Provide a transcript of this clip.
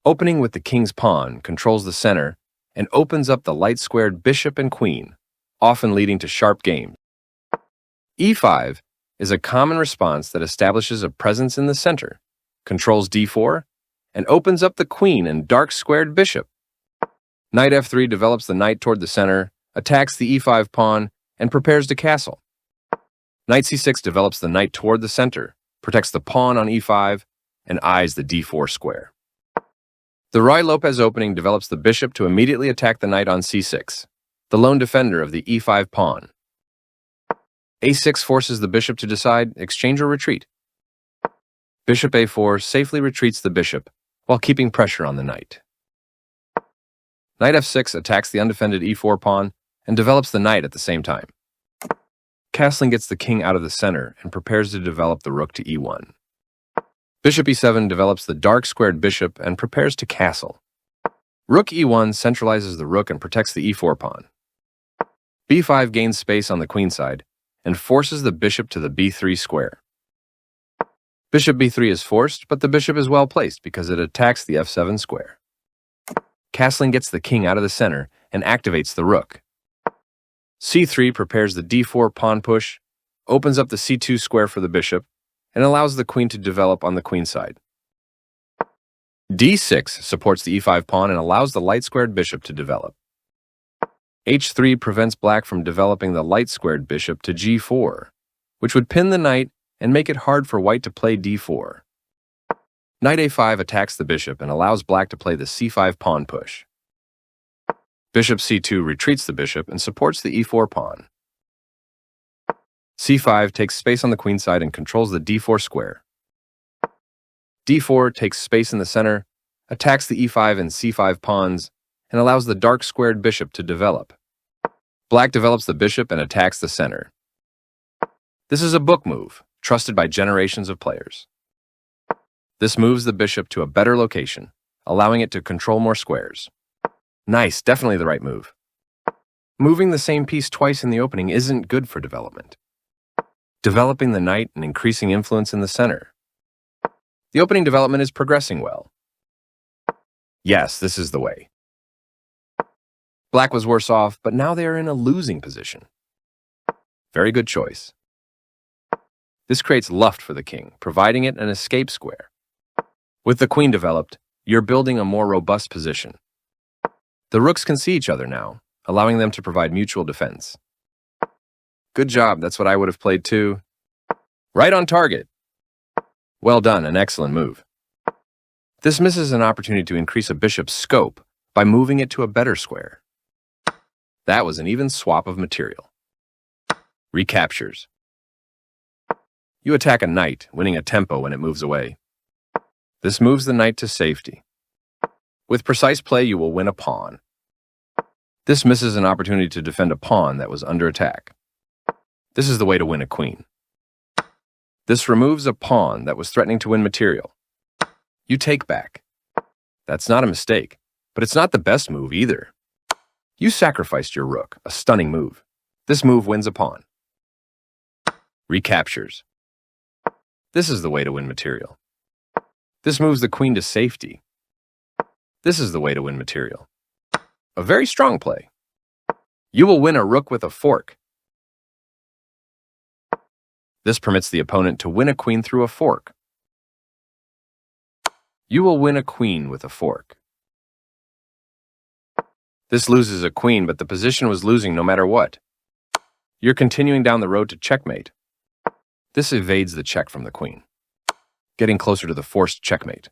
Opening with the king's pawn controls the center and opens up the light-squared bishop and queen, often leading to sharp games. e5 is a common response that establishes a presence in the center, controls d4, and opens up the queen and dark-squared bishop. Knight f3 develops the knight toward the center, attacks the e5 pawn, and prepares to castle. Knight c6 develops the knight toward the center, protects the pawn on e5, and eyes the d4 square. The Ruy Lopez opening develops the bishop to immediately attack the knight on c6, the lone defender of the e5 pawn. a6 forces the bishop to decide exchange or retreat. Bishop a4 safely retreats the bishop while keeping pressure on the knight. Knight f6 attacks the undefended e4 pawn and develops the knight at the same time. Castling gets the king out of the center and prepares to develop the rook to e1. Bishop e7 develops the dark-squared bishop and prepares to castle. Rook e1 centralizes the rook and protects the e4 pawn. b5 gains space on the queen side and forces the bishop to the b3 square. Bishop b3 is forced, but the bishop is well placed because it attacks the f7 square. Castling gets the king out of the center and activates the rook. c3 prepares the d4 pawn push, opens up the c2 square for the bishop, and allows the queen to develop on the queen side. d6 supports the e5 pawn and allows the light-squared bishop to develop. h3 prevents black from developing the light-squared bishop to g4, which would pin the knight and make it hard for white to play d4. Knight a5 attacks the bishop and allows black to play the c5 pawn push. Bishop c2 retreats the bishop and supports the e4 pawn. c5 takes space on the queen side and controls the d4 square. d4 takes space in the center, attacks the e5 and c5 pawns, and allows the dark-squared bishop to develop. Black develops the bishop and attacks the center. This is a book move, trusted by generations of players. This moves the bishop to a better location, allowing it to control more squares. Nice, definitely the right move. Moving the same piece twice in the opening isn't good for development. Developing the knight and increasing influence in the center. The opening development is progressing well. Yes, this is the way. Black was worse off, but now they are in a losing position. Very good choice. This creates luft for the king, providing it an escape square. With the queen developed, you're building a more robust position. The rooks can see each other now, allowing them to provide mutual defense. Good job, that's what I would have played too. Right on target. Well done, an excellent move. This misses an opportunity to increase a bishop's scope by moving it to a better square. That was an even swap of material. Recaptures. You attack a knight, winning a tempo when it moves away. This moves the knight to safety. With precise play, you will win a pawn. This misses an opportunity to defend a pawn that was under attack. This is the way to win a queen. This removes a pawn that was threatening to win material. You take back. That's not a mistake, but it's not the best move either. You sacrificed your rook, a stunning move. This move wins a pawn. Recaptures. This is the way to win material. This moves the queen to safety. This is the way to win material. A very strong play. You will win a rook with a fork. This permits the opponent to win a queen through a fork. You will win a queen with a fork. This loses a queen, but the position was losing no matter what. You're continuing down the road to checkmate. This evades the check from the queen, getting closer to the forced checkmate.